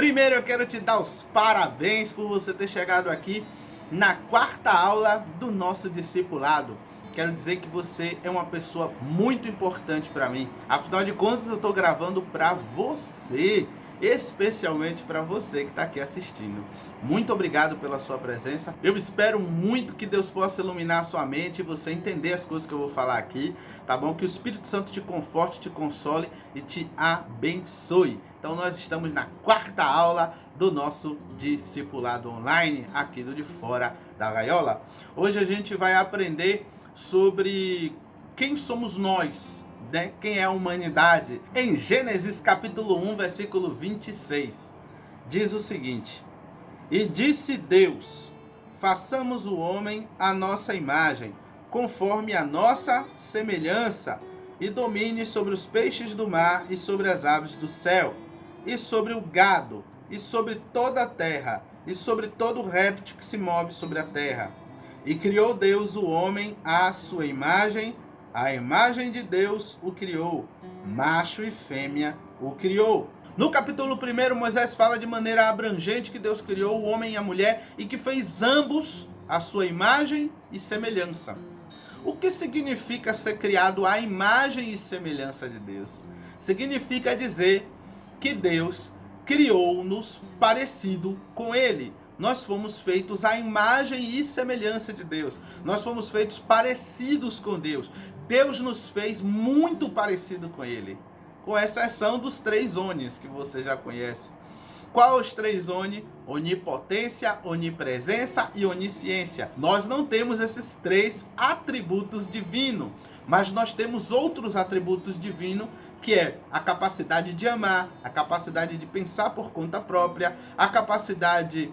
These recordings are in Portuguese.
Primeiro eu quero te dar os parabéns por você ter chegado aqui na quarta aula do nosso discipulado. Quero dizer que você é uma pessoa muito importante para mim. Afinal de contas, eu estou gravando para você, especialmente para você que está aqui assistindo. Muito obrigado pela sua presença. Eu espero muito que Deus possa iluminar a sua mente e você entender as coisas que eu vou falar aqui, tá bom? Que o Espírito Santo te conforte, te console e te abençoe. Então nós estamos na quarta aula do nosso discipulado online, aqui do De Fora da Gaiola. Hoje a gente vai aprender sobre quem somos nós, né? Quem é a humanidade. Em Gênesis capítulo 1, versículo 26, diz o seguinte: E disse Deus, façamos o homem à nossa imagem, conforme a nossa semelhança, e domine sobre os peixes do mar, e sobre as aves do céu, e sobre o gado, e sobre toda a terra, e sobre todo réptil que se move sobre a terra. E criou Deus o homem à sua imagem, a imagem de Deus o criou, macho e fêmea o criou. No capítulo 1, Moisés fala de maneira abrangente que Deus criou o homem e a mulher e que fez ambos à sua imagem e semelhança. O que significa ser criado à imagem e semelhança de Deus? Significa dizer que Deus criou-nos parecido com Ele. Nós fomos feitos à imagem e semelhança de Deus. Nós fomos feitos parecidos com Deus. Deus nos fez muito parecido com Ele, com exceção dos 3 onis que você já conhece. Qual os 3 oni? Onipotência, onipresença e onisciência. Nós não temos esses 3 atributos divinos, mas nós temos outros atributos divinos, que é a capacidade de amar, a capacidade de pensar por conta própria, a capacidade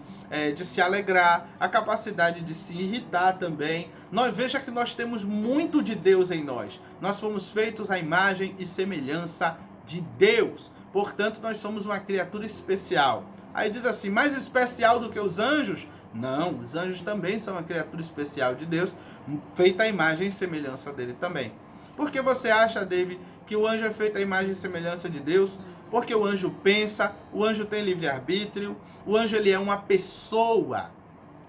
de se alegrar, a capacidade de se irritar também. Veja que nós temos muito de Deus em nós. Nós fomos feitos à imagem e semelhança de Deus. Portanto, nós somos uma criatura especial. Aí diz assim, mais especial do que os anjos? Não, os anjos também são uma criatura especial de Deus, feita à imagem e semelhança dele também. Por que você acha, David, que o anjo é feito à imagem e semelhança de Deus? Porque o anjo pensa, o anjo tem livre-arbítrio, o anjo ele é uma pessoa.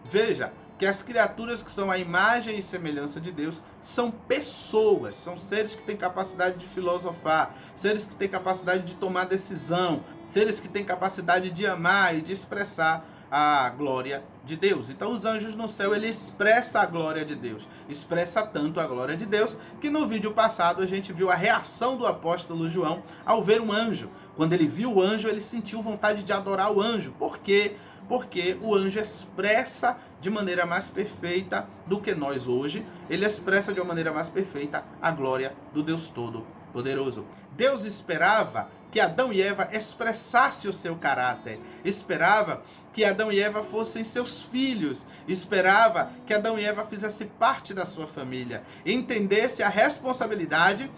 Veja que as criaturas que são a imagem e semelhança de Deus são pessoas, são seres que têm capacidade de filosofar, seres que têm capacidade de tomar decisão, seres que têm capacidade de amar e de expressar a glória de Deus. Então os anjos no céu, ele expressa a glória de Deus. Expressa tanto a glória de Deus, que no vídeo passado a gente viu a reação do apóstolo João ao ver um anjo. Quando ele viu o anjo, ele sentiu vontade de adorar o anjo. Por quê? Porque o anjo expressa de maneira mais perfeita do que nós hoje. Ele expressa de uma maneira mais perfeita a glória do Deus Todo-Poderoso. Deus esperava que Adão e Eva expressassem o seu caráter. Esperava que Adão e Eva fossem seus filhos. Esperava que Adão e Eva fizessem parte da sua família. Entendesse a responsabilidade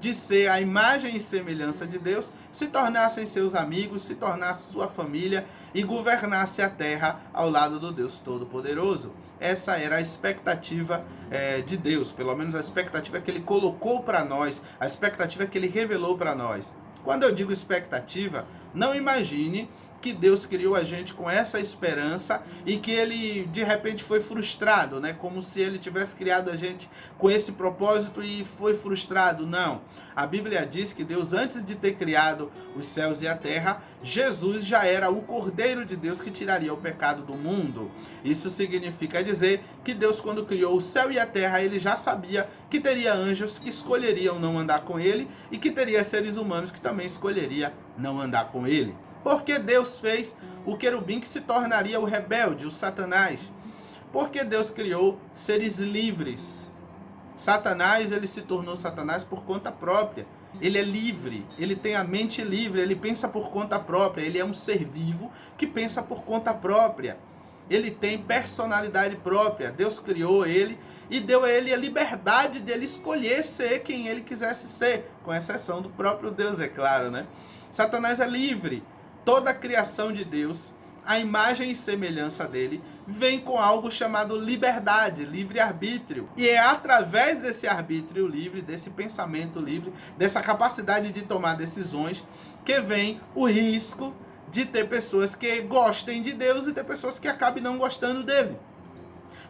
de ser a imagem e semelhança de Deus, se tornassem seus amigos, se tornasse sua família e governasse a terra ao lado do Deus Todo-Poderoso. Essa era a expectativa de Deus, pelo menos a expectativa que Ele colocou para nós, a expectativa que Ele revelou para nós. Quando eu digo expectativa, não imagine que Deus criou a gente com essa esperança e que ele de repente foi frustrado, né? Como se ele tivesse criado a gente com esse propósito e foi frustrado. Não. A Bíblia diz que Deus, antes de ter criado os céus e a terra, Jesus já era o Cordeiro de Deus que tiraria o pecado do mundo. Isso significa dizer que Deus, quando criou o céu e a terra, ele já sabia que teria anjos que escolheriam não andar com ele e que teria seres humanos que também escolheriam não andar com ele. Porque Deus fez o querubim que se tornaria o rebelde, o Satanás? Porque Deus criou seres livres. Satanás, ele se tornou Satanás por conta própria. Ele é livre, ele tem a mente livre, ele pensa por conta própria. Ele é um ser vivo que pensa por conta própria. Ele tem personalidade própria. Deus criou ele e deu a ele a liberdade de ele escolher ser quem ele quisesse ser, com exceção do próprio Deus, é claro, né? Satanás é livre. Toda a criação de Deus, a imagem e semelhança dele, vem com algo chamado liberdade, livre-arbítrio. E é através desse arbítrio livre, desse pensamento livre, dessa capacidade de tomar decisões, que vem o risco de ter pessoas que gostem de Deus e ter pessoas que acabem não gostando dele.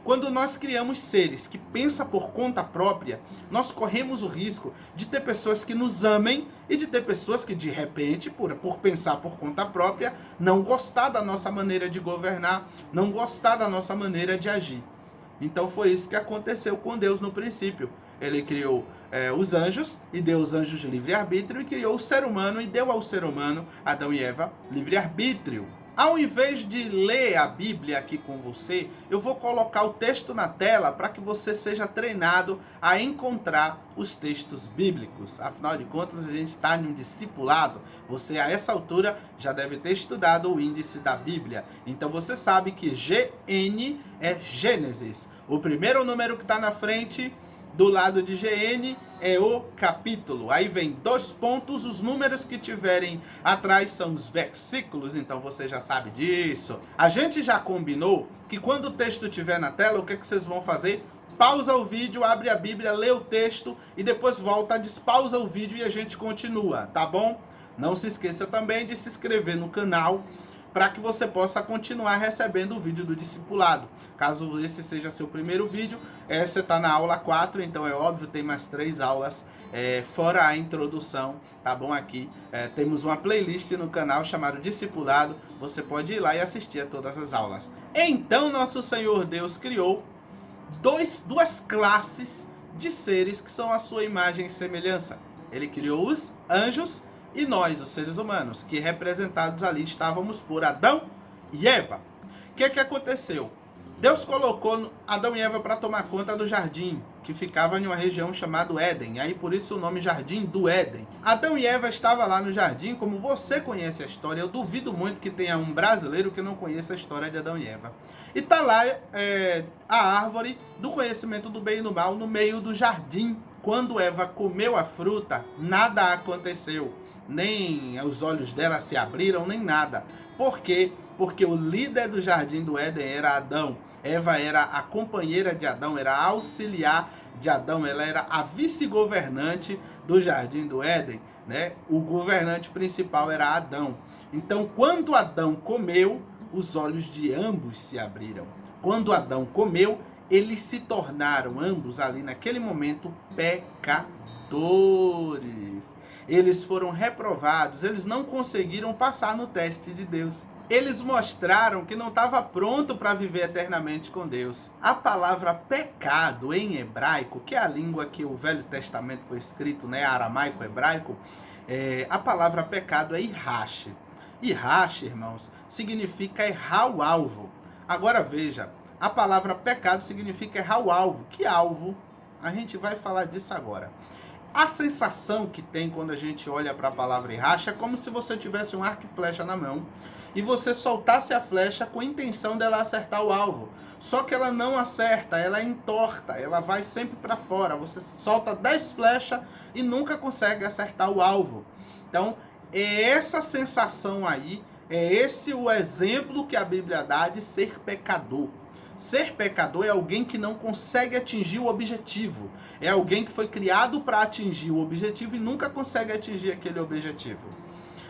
Quando nós criamos seres que pensam por conta própria, nós corremos o risco de ter pessoas que nos amem e de ter pessoas que, de repente, por pensar por conta própria, não gostar da nossa maneira de governar, não gostar da nossa maneira de agir. Então foi isso que aconteceu com Deus no princípio. Ele criou os anjos e deu aos anjos livre-arbítrio, e criou o ser humano e deu ao ser humano, Adão e Eva, livre-arbítrio. Ao invés de ler a Bíblia aqui com você, eu vou colocar o texto na tela para que você seja treinado a encontrar os textos bíblicos. Afinal de contas, a gente está em um discipulado. Você, a essa altura, já deve ter estudado o índice da Bíblia. Então, você sabe que GN é Gênesis. O primeiro número que está na frente, do lado de GN, é o capítulo. Aí vem 2 pontos, os números que tiverem atrás são os versículos, então você já sabe disso. A gente já combinou que quando o texto estiver na tela, o que vocês vão fazer? Pausa o vídeo, abre a Bíblia, lê o texto e depois volta, despausa o vídeo e a gente continua, tá bom? Não se esqueça também de se inscrever no canal para que você possa continuar recebendo o vídeo do discipulado. Caso esse seja seu primeiro vídeo, você está na aula 4, então é óbvio, tem mais 3 aulas, fora a introdução, tá bom? Aqui temos uma playlist no canal chamada Discipulado, você pode ir lá e assistir a todas as aulas. Então, nosso Senhor Deus criou duas classes de seres que são a sua imagem e semelhança. Ele criou os anjos e nós, os seres humanos, que representados ali estávamos por Adão e Eva. O que aconteceu? Deus colocou Adão e Eva para tomar conta do jardim, que ficava em uma região chamada Éden. Aí por isso o nome Jardim do Éden. Adão e Eva estavam lá no jardim, como você conhece a história. Eu duvido muito que tenha um brasileiro que não conheça a história de Adão e Eva. E está lá a árvore do conhecimento do bem e do mal no meio do jardim. Quando Eva comeu a fruta, nada aconteceu. Nem os olhos dela se abriram, nem nada. Por quê? Porque o líder do jardim do Éden era Adão. Eva era a companheira de Adão, era a auxiliar de Adão, ela era a vice-governante do jardim do Éden, né? O governante principal era Adão. Então, quando Adão comeu, os olhos de ambos se abriram. Quando Adão comeu, eles se tornaram ambos ali naquele momento pecadores. Eles foram reprovados, eles não conseguiram passar no teste de Deus. Eles mostraram que não estava pronto para viver eternamente com Deus. A palavra pecado em hebraico, que é a língua que o Velho Testamento foi escrito, né, aramaico-hebraico, a palavra pecado é irache. Irache, irmãos, significa errar o alvo. Agora veja, a palavra pecado significa errar o alvo. Que alvo? A gente vai falar disso agora. A sensação que tem quando a gente olha para a palavra irache é como se você tivesse um arco e flecha na mão e você soltasse a flecha com a intenção dela acertar o alvo. Só que ela não acerta, ela entorta, ela vai sempre para fora. Você solta 10 flechas e nunca consegue acertar o alvo. Então, é essa sensação aí, é esse o exemplo que a Bíblia dá de ser pecador. Ser pecador é alguém que não consegue atingir o objetivo. É alguém que foi criado para atingir o objetivo e nunca consegue atingir aquele objetivo.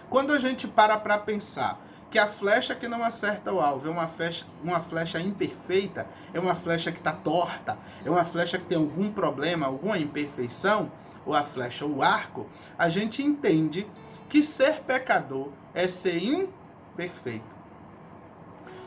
Quando a gente para pensar que a flecha que não acerta o alvo é uma flecha imperfeita, é uma flecha que está torta, é uma flecha que tem algum problema, alguma imperfeição, ou a flecha ou o arco, a gente entende que ser pecador é ser imperfeito.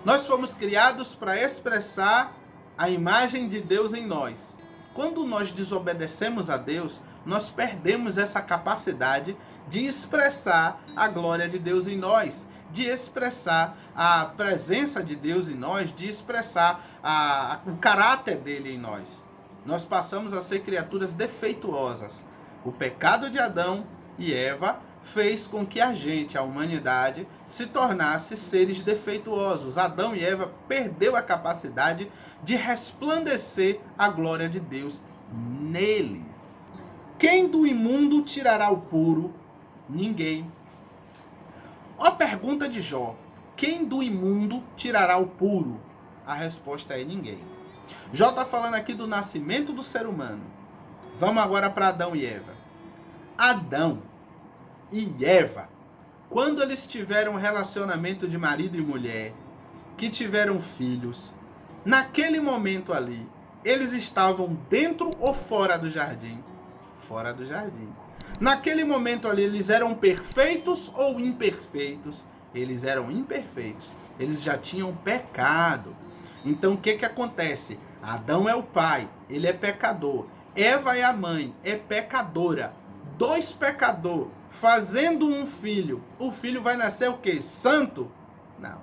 Nós fomos criados para expressar a imagem de Deus em nós. Quando nós desobedecemos a Deus, nós perdemos essa capacidade de expressar a glória de Deus em nós, de expressar a presença de Deus em nós, de expressar o caráter dele em nós. Nós passamos a ser criaturas defeituosas. O pecado de Adão e Eva fez com que a gente, a humanidade, se tornasse seres defeituosos. Adão e Eva perdeu a capacidade de resplandecer a glória de Deus neles. Quem do imundo tirará o puro? Ninguém. A pergunta de Jó: quem do imundo tirará o puro? A resposta é ninguém. Jó está falando aqui do nascimento do ser humano. Vamos agora para Adão e Eva. Adão e Eva quando eles tiveram um relacionamento de marido e mulher, que tiveram filhos, naquele momento ali, eles estavam dentro ou fora do jardim? Fora do jardim. Naquele momento ali, eles eram perfeitos ou imperfeitos? Eles eram imperfeitos. Eles já tinham pecado. Então, o que acontece? Adão é o pai, ele é pecador. Eva é a mãe, é pecadora. Dois pecadores fazendo um filho. O filho vai nascer o quê? Santo? Não.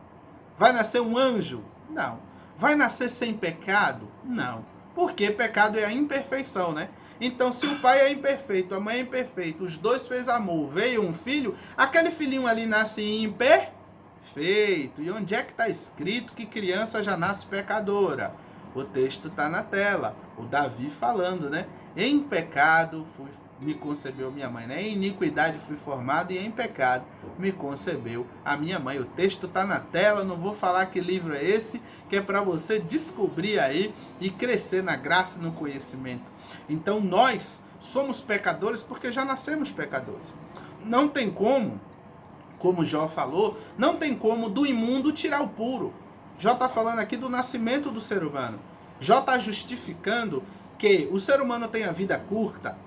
Vai nascer um anjo? Não. Vai nascer sem pecado? Não. Porque pecado é a imperfeição, né? Então, se o pai é imperfeito, a mãe é imperfeita, os dois fez amor, veio um filho, aquele filhinho ali nasce imperfeito. E onde é que está escrito que criança já nasce pecadora? O texto está na tela. O Davi falando, né? Em pecado me concebeu minha mãe, né? Em iniquidade fui formado e em pecado me concebeu a minha mãe. O texto está na tela, não vou falar que livro é esse, que é para você descobrir aí e crescer na graça e no conhecimento. Então nós somos pecadores porque já nascemos pecadores. Não tem como Jó falou, não tem como do imundo tirar o puro. Jó está falando aqui do nascimento do ser humano. Jó está justificando que o ser humano tem a vida curta,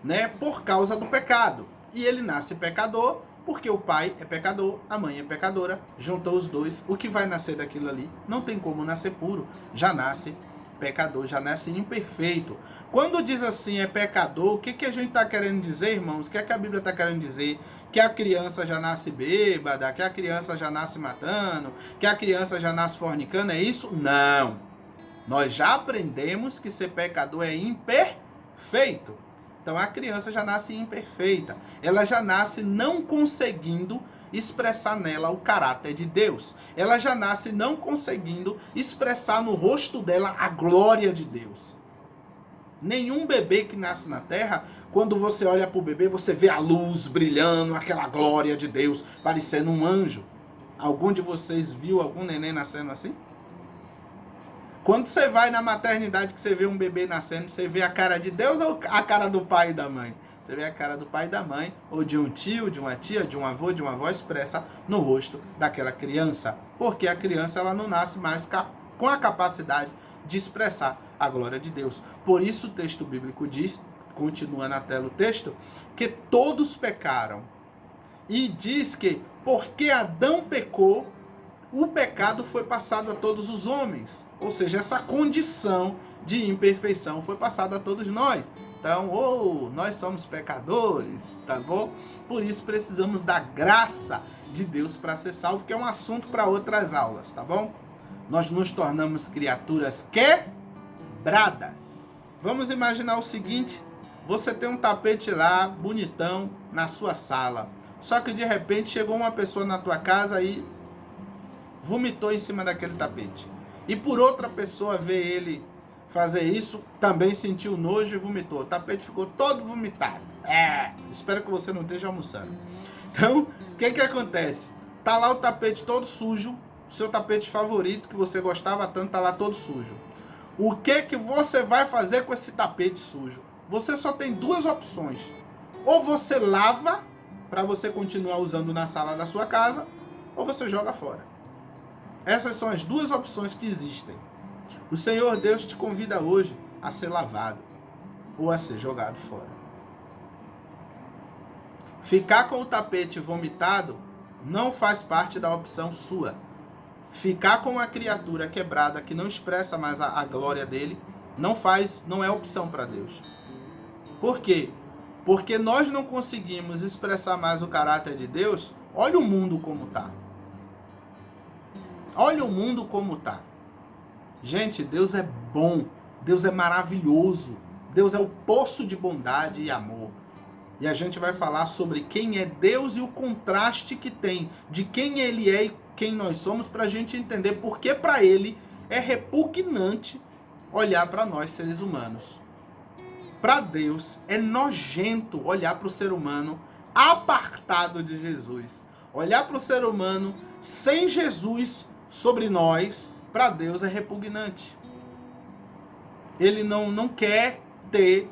né, por causa do pecado. E ele nasce pecador porque o pai é pecador, a mãe é pecadora, juntou os dois. O que vai nascer daquilo ali não tem como nascer puro, já nasce pecador, já nasce imperfeito. Quando diz assim é pecador, o que a gente está querendo dizer, irmãos? O que a Bíblia está querendo dizer? Que a criança já nasce bêbada, que a criança já nasce matando, que a criança já nasce fornicando, é isso? Não. Nós já aprendemos que ser pecador é imperfeito. Então a criança já nasce imperfeita. Ela já nasce não conseguindo expressar nela o caráter de Deus. Ela já nasce não conseguindo expressar no rosto dela a glória de Deus. Nenhum bebê que nasce na terra, quando você olha para o bebê, você vê a luz brilhando, aquela glória de Deus, parecendo um anjo. Algum de vocês viu algum neném nascendo assim? Quando você vai na maternidade que você vê um bebê nascendo, você vê a cara de Deus ou a cara do pai e da mãe? Você vê a cara do pai e da mãe, ou de um tio, de uma tia, de um avô, de uma avó, expressa no rosto daquela criança. Porque a criança ela não nasce mais com a capacidade de expressar a glória de Deus. Por isso o texto bíblico diz, continua na tela o texto, que todos pecaram. E diz que porque Adão pecou, o pecado foi passado a todos os homens. Ou seja, essa condição de imperfeição foi passada a todos nós. Então, nós somos pecadores, tá bom? Por isso precisamos da graça de Deus para ser salvo, que é um assunto para outras aulas, tá bom? Nós nos tornamos criaturas quebradas. Vamos imaginar o seguinte, você tem um tapete lá, bonitão, na sua sala. Só que de repente chegou uma pessoa na tua casa e vomitou em cima daquele tapete. E por outra pessoa ver ele fazer isso, também sentiu nojo e vomitou. O tapete ficou todo vomitado. Espero que você não esteja almoçando. Então, o que acontece? Tá lá o tapete todo sujo, seu tapete favorito, que você gostava tanto, tá lá todo sujo. O que você vai fazer com esse tapete sujo? Você só tem duas opções. Ou você lava, para você continuar usando na sala da sua casa, ou você joga fora. Essas são as duas opções que existem. O Senhor Deus te convida hoje a ser lavado ou a ser jogado fora. Ficar com o tapete vomitado não faz parte da opção sua. Ficar com uma criatura quebrada que não expressa mais a glória dele não é opção para Deus. Por quê? Porque nós não conseguimos expressar mais o caráter de Deus. Olha o mundo como está. Olha o mundo como está. Gente, Deus é bom, Deus é maravilhoso, Deus é o poço de bondade e amor. E a gente vai falar sobre quem é Deus e o contraste que tem de quem Ele é e quem nós somos, para a gente entender porque para Ele é repugnante olhar para nós seres humanos. Para Deus é nojento olhar para o ser humano apartado de Jesus. Olhar para o ser humano sem Jesus sobre nós, para Deus é repugnante. Ele não quer ter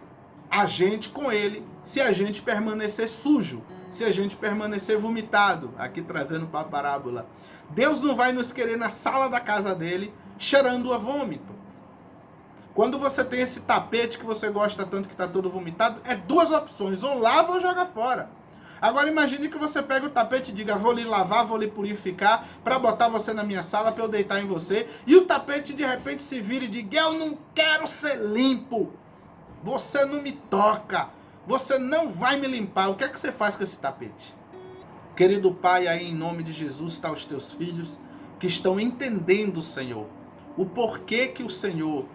a gente com ele se a gente permanecer sujo. se a gente permanecer vomitado, aqui trazendo para a parábola. Deus não vai nos querer na sala da casa dele, cheirando a vômito. Quando você tem esse tapete que você gosta tanto que está todo vomitado, é duas opções, ou lava ou joga fora. Agora imagine que você pega o tapete e diga, vou lhe lavar, vou lhe purificar, para botar você na minha sala, para eu deitar em você, e o tapete de repente se vira e diga, eu não quero ser limpo, você não me toca, você não vai me limpar. O que é que você faz com esse tapete? Querido Pai, aí em nome de Jesus está os teus filhos que estão entendendo, Senhor, o porquê que o Senhor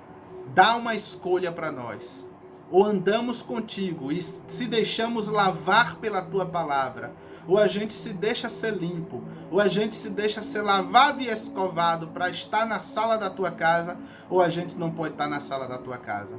dá uma escolha para nós. Ou andamos contigo e se deixamos lavar pela tua palavra, ou a gente se deixa ser limpo, ou a gente se deixa ser lavado e escovado para estar na sala da tua casa, ou a gente não pode estar na sala da tua casa.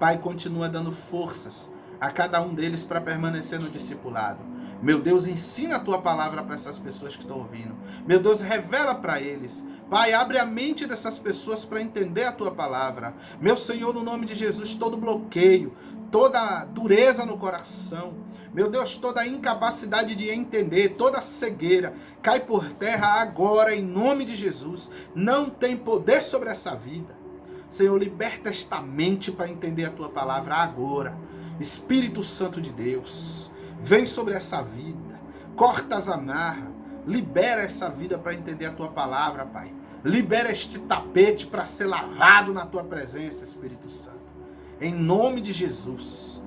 Pai, continua dando forças a cada um deles para permanecer no discipulado. Meu Deus, ensina a tua palavra para essas pessoas que estão ouvindo. Meu Deus, revela para eles. Pai, abre a mente dessas pessoas para entender a tua palavra. Meu Senhor, no nome de Jesus, todo bloqueio, toda dureza no coração, meu Deus, toda incapacidade de entender, toda cegueira, cai por terra agora em nome de Jesus. Não tem poder sobre essa vida. Senhor, liberta esta mente para entender a tua palavra agora. Espírito Santo de Deus, vem sobre essa vida, corta as amarras, libera essa vida para entender a tua palavra, Pai. Libera este tapete para ser lavado na tua presença, Espírito Santo. Em nome de Jesus,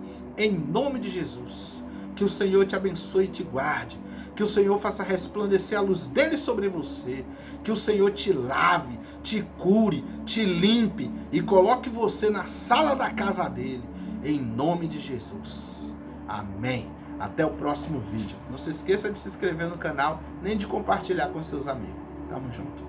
que o Senhor te abençoe e te guarde, que o Senhor faça resplandecer a luz dele sobre você, que o Senhor te lave, te cure, te limpe e coloque você na sala da casa dele, em nome de Jesus. Amém. Até o próximo vídeo. Não se esqueça de se inscrever no canal, nem de compartilhar com seus amigos. Tamo junto.